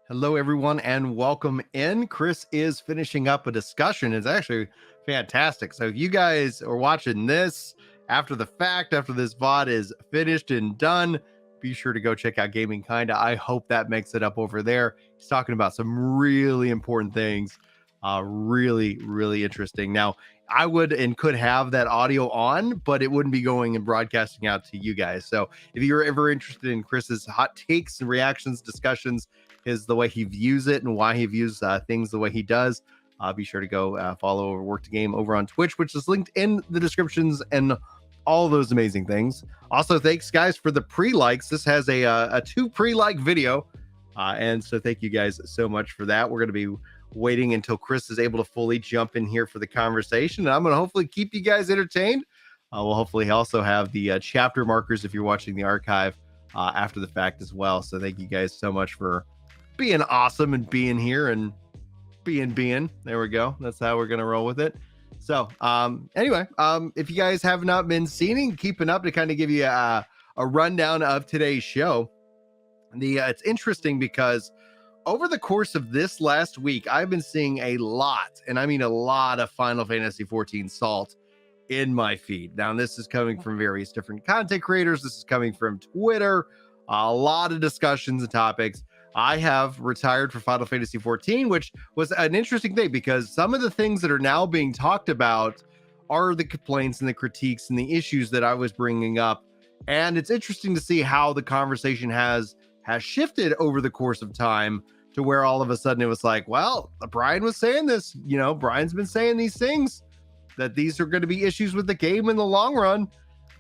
Hello, everyone, and welcome in. Chris is finishing up a discussion. It's actually fantastic. So if you guys are watching this after the fact, after this VOD is finished and done, be sure to go check out Gaming Kinda. I hope that makes it up over there. He's talking about some really important things. Really interesting. Now, I would and could have that audio on, but it wouldn't be going and broadcasting out to you guys. So if you're ever interested in Chris's hot takes and reactions, discussions, the way he views it and why he views things the way he does, be sure to go follow Work to Game over on Twitch, which is linked in the descriptions and all those amazing things. Also, thanks guys for the pre-likes. This has a 2 pre-like video, and so thank you guys so much for that. We're going to be waiting until Chris is able to fully jump in here for the conversation, and I'm going to hopefully keep you guys entertained. We'll hopefully also have the chapter markers if you're watching the archive after the fact as well. So thank you guys so much for being awesome and being here and being. There we go. That's how we're gonna roll with it. So anyway, if you guys have not been keeping up, to kind of give you a rundown of today's show, it's interesting because over the course of this last week, I've been seeing a lot, and I mean a lot, of Final Fantasy 14 salt in my feed. Now, this is coming from various different content creators. This is coming from Twitter. A lot of discussions and topics. I have retired for Final Fantasy 14, which was an interesting thing because some of the things that are now being talked about are the complaints and the critiques and the issues that I was bringing up. And it's interesting to see how the conversation has shifted over the course of time to where all of a sudden it was like, well, Brian was saying this, Brian's been saying these things, that these are going to be issues with the game in the long run.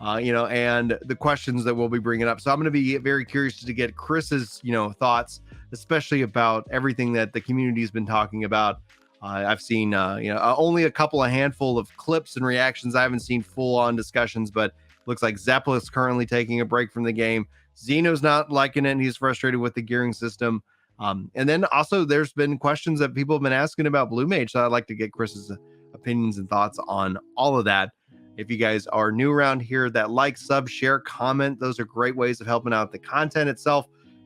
And the questions that we'll be bringing up. So I'm going to be very curious to get Chris's, thoughts, especially about everything that the community has been talking about. I've seen, only a handful of clips and reactions. I haven't seen full on discussions, but looks like Zeppel's currently taking a break from the game. Zeno's not liking it, and he's frustrated with the gearing system. And then also there's been questions that people have been asking about Blue Mage. So I'd like to get Chris's opinions and thoughts on all of that. If you guys are new around here, that like, sub, share, comment, those are great ways of helping out the content itself.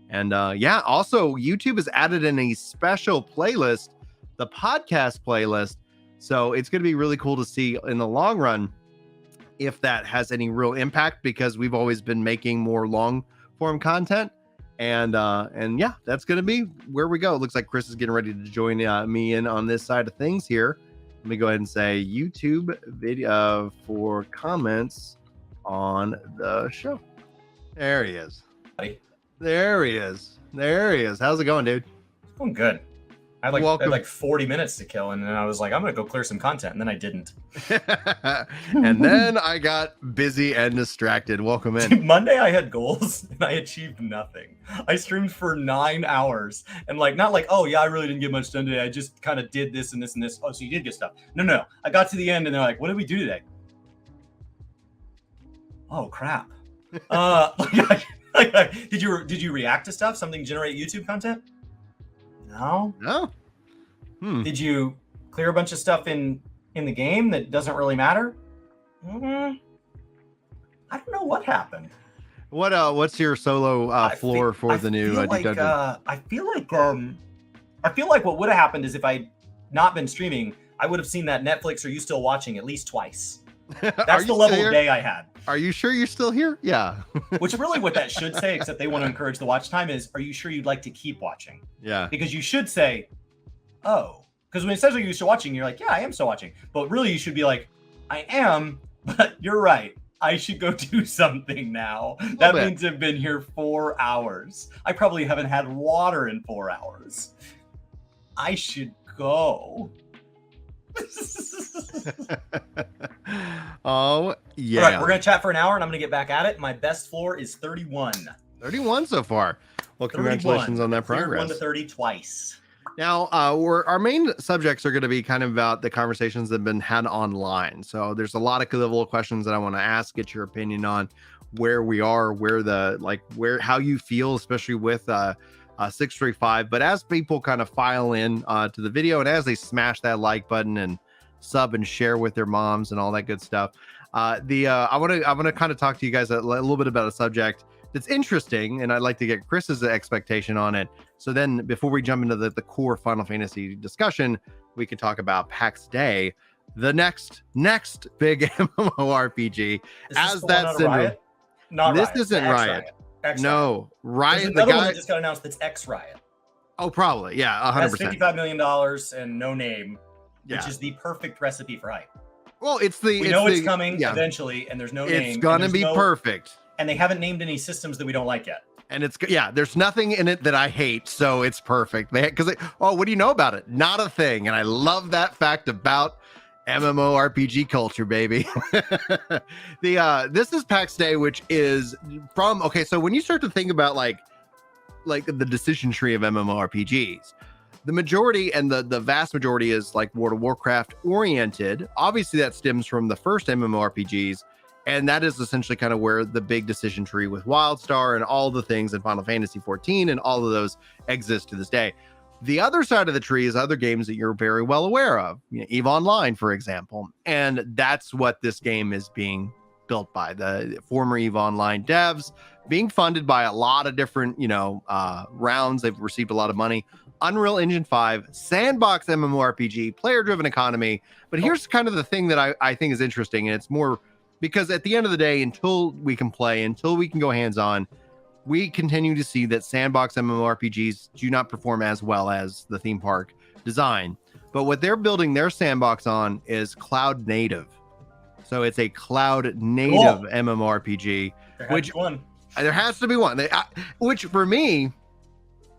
And also YouTube has added in a special playlist, the podcast playlist. So it's going to be really cool to see in the long run if that has any real impact, because we've always been making more long form content. And that's going to be where we go. It looks like Chris is getting ready to join me in on this side of things here. Let me go ahead and say YouTube video for comments on the show. There he is. Hi. There he is. How's it going, dude? It's going good. I had like 40 minutes to kill, and then I was like, I'm going to go clear some content, and then I didn't. And then I got busy and distracted. Welcome in. Dude, Monday I had goals, and I achieved nothing. I streamed for 9 hours, and not like, oh, yeah, I really didn't get much done today. I just kind of did this and this and this. Oh, so you did get stuff. No. I got to the end, and they're like, what did we do today? Oh, crap. Did you react to stuff? Something generate YouTube content? No. Did you clear a bunch of stuff in the game that doesn't really matter? I don't know what happened. What's your solo floor for the new Deep Dungeon? I feel like what would have happened is if I'd not been streaming, I would have seen that Netflix Are You Still Watching at least twice. That's the level of day I had. Are you sure you're still here? Yeah. Which really what that should say, except they want to encourage the watch time, is, are you sure you'd like to keep watching? Yeah. Because you should say, oh. Because when it says you're still watching, you're like, yeah, I am still watching. But really you should be like, I am, but you're right. I should go do something now. That means I've been here 4 hours. I probably haven't had water in 4 hours. I should go. Oh, yeah. All right, we're going to chat for an hour, and I'm going to get back at it. My best floor is 31. 31 so far. Well, congratulations on that progress. 1 to 30 twice. Now, our main subjects are going to be kind of about the conversations that have been had online. So there's a lot of little questions that I want to ask, get your opinion on where we are, how you feel, especially with 635. But as people kind of file in to the video, and as they smash that like button and sub and share with their moms and all that good stuff, I want to kind of talk to you guys a little bit about a subject that's interesting, and I'd like to get Chris's expectation on it. So then before we jump into the core Final Fantasy discussion, we could talk about Pax Dei, the next big MMORPG. This as is the that one on syndrome. Riot? Not This Riot. isn't Riot. X No, Riot. Riot. There's The another one guy. that just got announced that's X Riot. Oh, probably. Yeah, Has 100%. $55 million and no name, which Yeah. is the perfect recipe for hype. Well, it's the. We know it's coming eventually, and there's no name. It's gonna be perfect. And they haven't named any systems that we don't like yet. And there's nothing in it that I hate, so it's perfect. Because what do you know about it? Not a thing. And I love that fact about MMORPG culture, baby. This is Pax Dei, which is from so when you start to think about like the decision tree of MMORPGs, the majority and the vast majority is like World of Warcraft oriented. Obviously, that stems from the first MMORPGs. And that is essentially kind of where the big decision tree with WildStar and all the things in Final Fantasy 14 and all of those exist to this day. The other side of the tree is other games that you're very well aware of, EVE Online, for example. And that's what this game is being built by, the former EVE Online devs, being funded by a lot of different, rounds. They've received a lot of money. Unreal Engine 5, sandbox MMORPG, player-driven economy. But here's kind of the thing that I think is interesting, and it's more because at the end of the day, until we can play, until we can go hands-on, we continue to see that sandbox MMORPGs do not perform as well as the theme park design. But what they're building their sandbox on is cloud native. So it's a cloud native MMORPG. There has to be one. Which for me,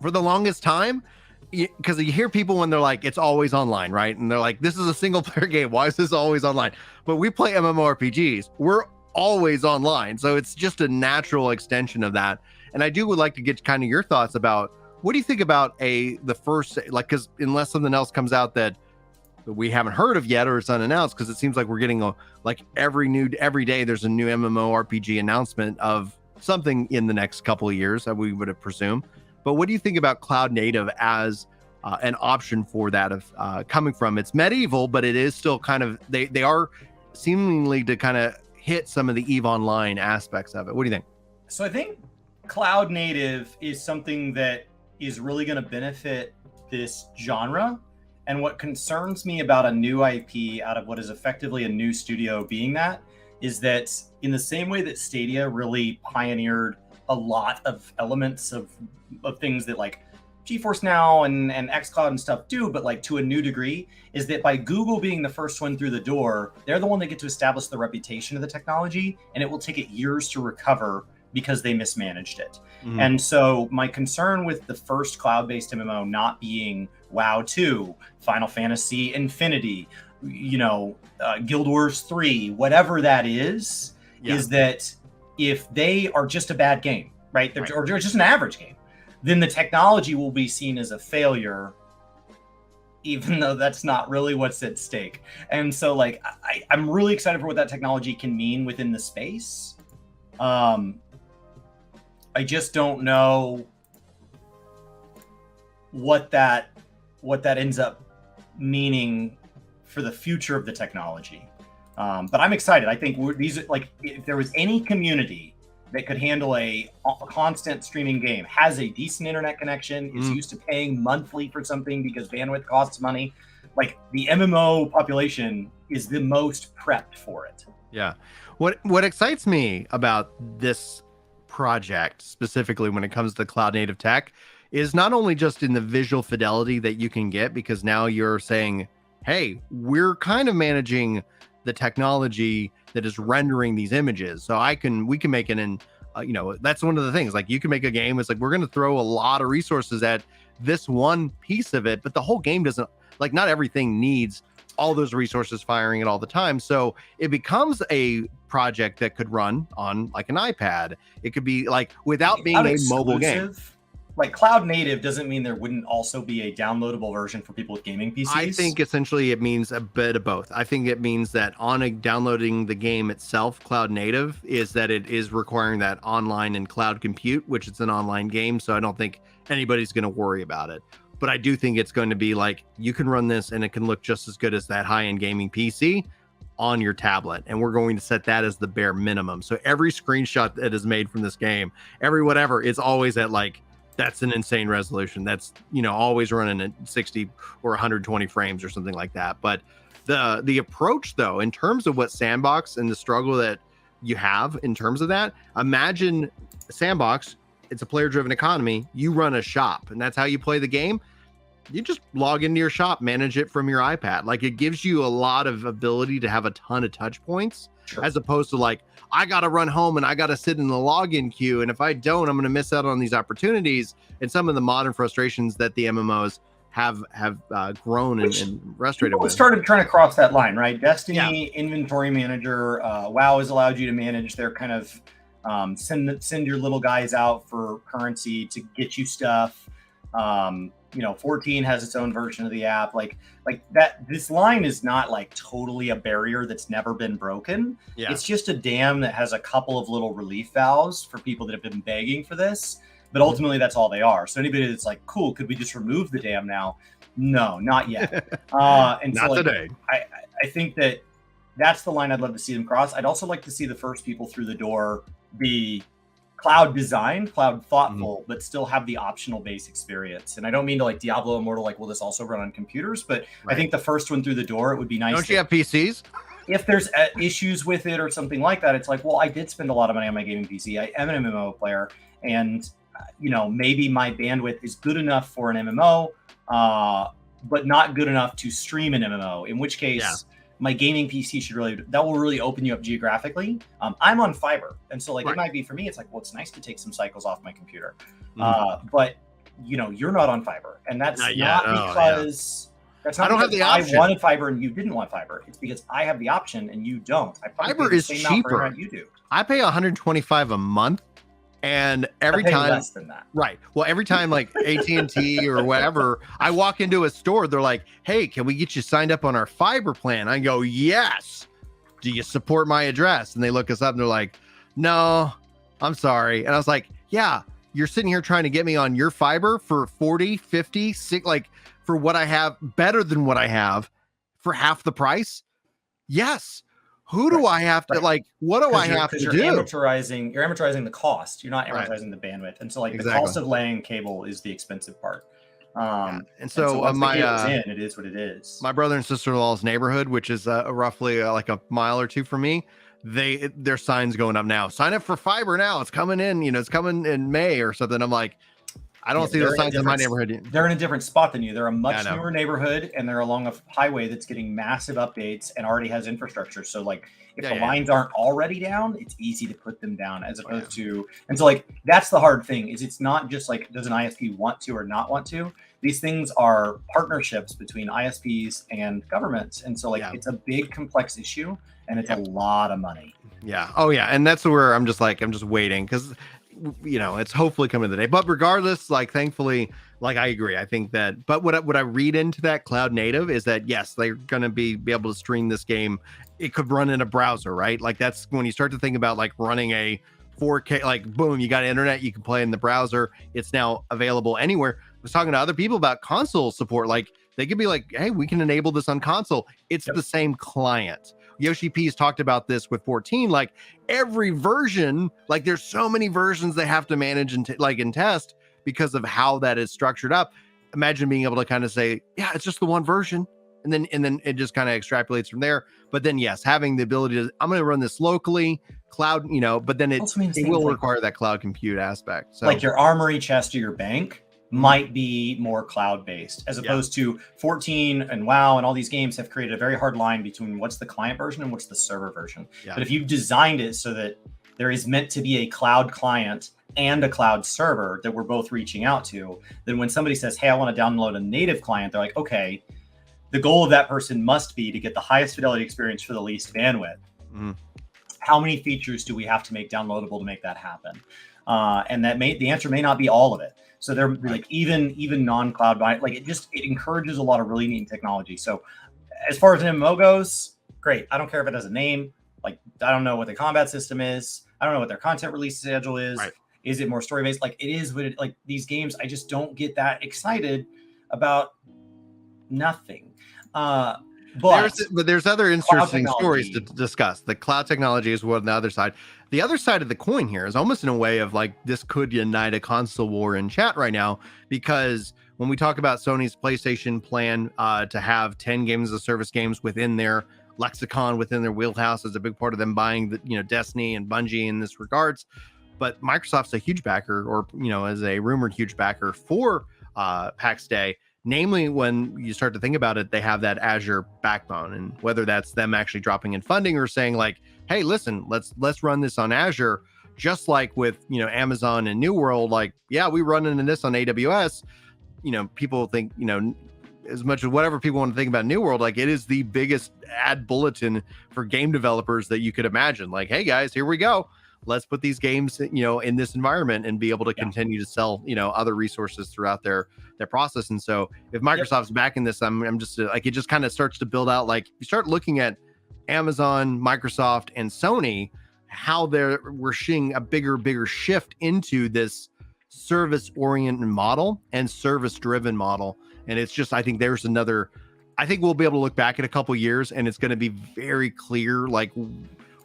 for the longest time, because you hear people when they're like, it's always online, right? And they're like, this is a single player game. Why is this always online? But we play MMORPGs. We're always online. So it's just a natural extension of that. And I would like to get kind of your thoughts about, what do you think about the first, because unless something else comes out that we haven't heard of yet or it's unannounced, because it seems like we're getting every day there's a new MMORPG announcement of something in the next couple of years, we would have presumed. But what do you think about cloud native as an option for that of coming from? It's medieval, but it is still kind of, they are seemingly to kind of hit some of the EVE Online aspects of it. What do you think? So I think cloud native is something that is really going to benefit this genre. And what concerns me about a new IP out of what is effectively a new studio being that is that in the same way that Stadia really pioneered a lot of elements of things that like GeForce Now and xCloud and stuff do, but like to a new degree, is that by Google being the first one through the door, they're the one that get to establish the reputation of the technology, and it will take it years to recover because they mismanaged it. Mm-hmm. And so my concern with the first cloud-based MMO not being WoW 2, Final Fantasy Infinity, Guild Wars 3, whatever that is that if they are just a bad game, right? Or they're just an average game, then the technology will be seen as a failure, even though that's not really what's at stake. And so like, I'm really excited for what that technology can mean within the space. I just don't know what that ends up meaning for the future of the technology. But I'm excited. I think these, like, if there was any community that could handle a constant streaming game, has a decent internet connection, is used to paying monthly for something because bandwidth costs money, like the MMO population is the most prepped for it. Yeah. What excites me about this project, specifically when it comes to cloud native tech, is not only just in the visual fidelity that you can get, because now you're saying, hey, we're kind of managing the technology that is rendering these images. So we can make it in, that's one of the things, like you can make a game. It's like, we're going to throw a lot of resources at this one piece of it, but the whole game doesn't, like, not everything needs all those resources firing it all the time. So it becomes a project that could run on like an iPad. It could be like, without being a mobile game. Like cloud native doesn't mean there wouldn't also be a downloadable version for people with gaming PCs. I think essentially it means a bit of both. I think it means that downloading the game itself, cloud native, is that it is requiring that online and cloud compute, which it's an online game. So I don't think anybody's going to worry about it. But I do think it's going to be like, you can run this and it can look just as good as that high-end gaming PC. on your tablet, and we're going to set that as the bare minimum. So every screenshot that is made from this game, every whatever, is always at like, that's an insane resolution. That's, you know, always running at 60 or 120 frames or something like that. But the approach, though, in terms of what Sandbox and the struggle that you have in terms of that, imagine Sandbox, it's a player-driven economy. You run a shop, and that's how you play the game. You just log into your shop, manage it from your iPad. Like, it gives you a lot of ability to have a ton of touch points, as opposed to like, I got to run home and I got to sit in the login queue. And if I don't, I'm going to miss out on these opportunities. And some of the modern frustrations that the MMOs have grown and frustrated with. Started trying to cross that line, right? Destiny, Inventory Manager, WoW has allowed you to manage their kind of send your little guys out for currency to get you stuff. You know, 14 has its own version of the app. Like that. This line is not like totally a barrier that's never been broken. Yeah. It's just a dam that has a couple of little relief valves for people that have been begging for this. But ultimately, that's all they are. So anybody that's like, cool, could we just remove the dam now? No, not yet. And not so, like, today. I think that's the line I'd love to see them cross. I'd also like to see the first people through the door be cloud designed, cloud thoughtful, but still have the optional base experience. And I don't mean to like Diablo Immortal, like, will this also run on computers? But I think the first one through the door, it would be nice. Don't you have PCs? If there's issues with it or something like that, it's like, well, I did spend a lot of money on my gaming PC. I am an MMO player, and you know, maybe my bandwidth is good enough for an MMO, but not good enough to stream an MMO. In which case, my gaming PC that will really open you up geographically. I'm on fiber, and so like it might be for me. It's like, well, it's nice to take some cycles off my computer, but you know, you're not on fiber, and that's not because that's not. I don't have the option. I wanted fiber and you didn't want fiber. It's because I have the option and you don't. Fiber is cheaper. You do. I pay $125 a month. And every time, less than that. Right. Well, every time like AT&T or whatever, I walk into a store, they're like, hey, can we get you signed up on our fiber plan? I go, yes. Do you support my address? And they look us up and they're like, no, I'm sorry. And I was like, yeah, you're sitting here trying to get me on your fiber for 40, 50, 60, like for what I have, better than what I have for half the price. Yes. Who do I have to like? What do I have to do? You're amortizing the cost. You're not amortizing the bandwidth, and so like the cost of laying cable is the expensive part. And so it is what it is. My brother and sister-in-law's neighborhood, which is roughly like a mile or two from me, their signs going up now. Sign up for fiber now. It's coming in. You know, it's coming in May or something. I'm like, I don't see those signs in my neighborhood. They're in a different spot than you. They're a much newer neighborhood, and they're along a highway that's getting massive updates and already has infrastructure. So, like, if the lines aren't already down, it's easy to put them down as opposed to. And so, like, that's the hard thing is it's not just like, does an ISP want to or not want to? These things are partnerships between ISPs and governments. And so, like, it's a big, complex issue, and it's a lot of money. Yeah. Oh, yeah. And that's where I'm just waiting because, you know, it's hopefully coming today. But regardless, like, thankfully, like, I agree. I think that, but what I read into that cloud native is that, yes, they're going to be able to stream this game. It could run in a browser, right? Like, that's when you start to think about like running a 4K, like, boom, you got internet, you can play in the browser. It's now available anywhere. I was talking to other people about console support. Like, they could be like, hey, we can enable this on console. It's the same client. Yoshi P has talked about this with 14. Like, every version, like, there's so many versions they have to manage and and test because of how that is structured up. Imagine being able to kind of say, yeah, it's just the one version, and then it just kind of extrapolates from there. But then, yes, having the ability to, I'm going to run this locally, cloud, you know, but then it will require that cloud compute aspect. So, like, your armory chest or your bank might be more cloud-based as opposed to 14 and WoW and all these games have created a very hard line between what's the client version and what's the server version. But if you've designed it so that there is meant to be a cloud client and a cloud server that we're both reaching out to, then when somebody says, hey, I want to download a native client, they're like, okay, the goal of that person must be to get the highest fidelity experience for the least bandwidth. How many features do we have to make downloadable to make that happen? And the answer may not be all of it. So they're like even non-cloud, like it encourages a lot of really neat technology. So as far as an MMO goes, great. I don't care if it has a name. Like, I don't know what the combat system is. I don't know what their content release schedule is. Is it more story based? Like, it is what it, like these games, I just don't get that excited about nothing. But there's other interesting stories to technology. discuss. The cloud technology is one. The other side, the other side of the coin here is almost in a way of like this could unite a console war in chat right now, because when we talk about Sony's PlayStation plan to have 10 games as a service games within their lexicon, within their wheelhouse, is a big part of them buying the Destiny and Bungie in this regards. But Microsoft's a huge backer, or as a rumored huge backer for Pax Day. Namely, when you start to think about it, they have that Azure backbone, and whether that's them actually dropping in funding or saying like, "Hey, listen, let's run this on Azure," just like with Amazon and New World. Like, yeah, we run into this on AWS. People think as much as whatever people want to think about New World, like it is the biggest ad bulletin for game developers that you could imagine. Like, hey guys, here we go. Let's put these games, in this environment and be able to continue to sell, other resources throughout their process. And so if Microsoft's backing this, I'm just like, it just kind of starts to build out. Like you start looking at Amazon, Microsoft, and Sony, how we're seeing a bigger shift into this service oriented model and service driven model. And it's just, I think we'll be able to look back at a couple years and it's going to be very clear, like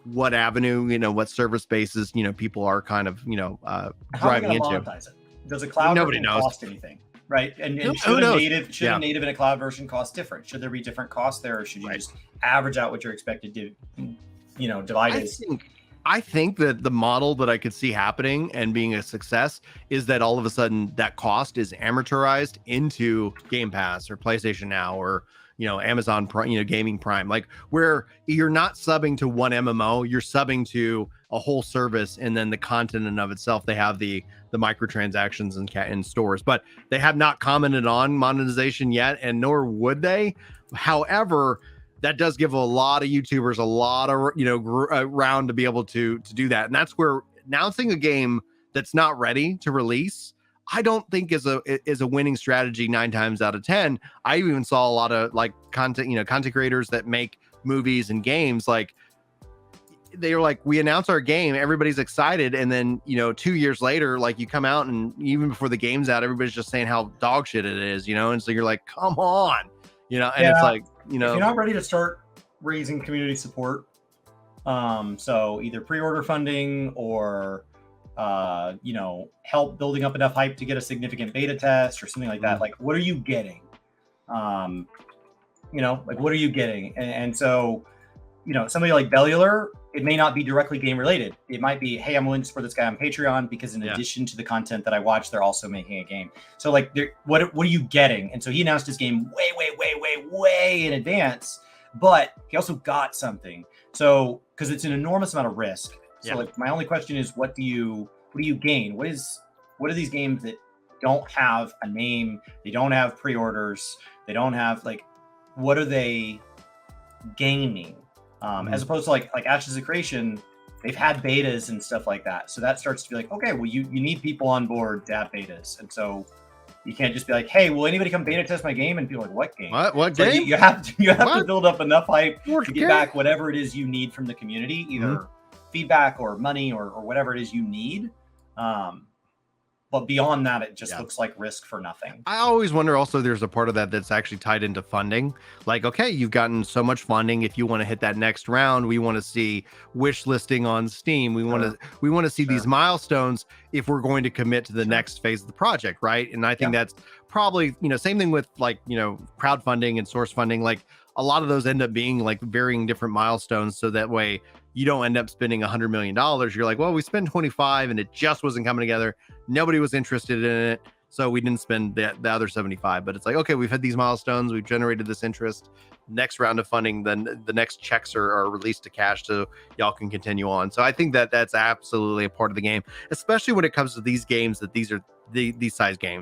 what avenue, what service bases, people are kind of, driving into. Monetize it? Does a cloud version cost anything? Right. And should a native and a cloud version cost different? Should there be different costs there, or should you just average out what you're expected to, divide it? I think that the model that I could see happening and being a success is that all of a sudden that cost is amortized into Game Pass or PlayStation Now or Amazon Prime, Gaming Prime, like where you're not subbing to one MMO, you're subbing to a whole service, and then the content in of itself, they have the microtransactions and stores, but they have not commented on monetization yet, and nor would they. However, that does give a lot of YouTubers a lot of round to be able to do that, and that's where announcing a game that's not ready to release, I don't think is a winning strategy 9 times out of 10. I even saw a lot of like content creators that make movies and games. Like they were like, we announce our game, everybody's excited. And then, 2 years later, like you come out and even before the game's out, everybody's just saying how dog shit it is, And so you're like, come on, and it's like, if you're not ready to start raising community support. So either pre-order funding or, help building up enough hype to get a significant beta test or something like that. Like, what are you getting? Like, what are you getting? And so, somebody like Bellular, it may not be directly game related. It might be, hey, I'm willing to support this guy on Patreon because in addition to the content that I watch, they're also making a game. So like, what are you getting? And so he announced his game way in advance, but he also got something. So, because it's an enormous amount of risk. So like my only question is, what do you gain? What are these games that don't have a name? They don't have pre-orders. They don't have what are they gaining? As opposed to like Ashes of Creation, they've had betas and stuff like that. So that starts to be like, okay, well you need people on board to have betas. And so you can't just be like, hey, will anybody come beta test my game? And people are like, what game? What game? You have to build up enough hype to get back whatever it is you need from the community, either feedback or money or whatever it is you need. But beyond that, it just looks like risk for nothing. I always wonder also, there's a part of that that's actually tied into funding. Like, okay, you've gotten so much funding. If you want to hit that next round, we want to see wish listing on Steam. We want to see these milestones if we're going to commit to the next phase of the project, right? And I think that's probably, same thing with like, crowdfunding and source funding. Like a lot of those end up being like varying different milestones. So that way you don't end up spending $100 million. You're like, well, we spent 25 and it just wasn't coming together. Nobody was interested in it. So we didn't spend the other 75, but it's like, okay, we've had these milestones. We've generated this interest. Next round of funding, then the next checks are released to cash so y'all can continue on. So I think that that's absolutely a part of the game, especially when it comes to these games, that these are these size games.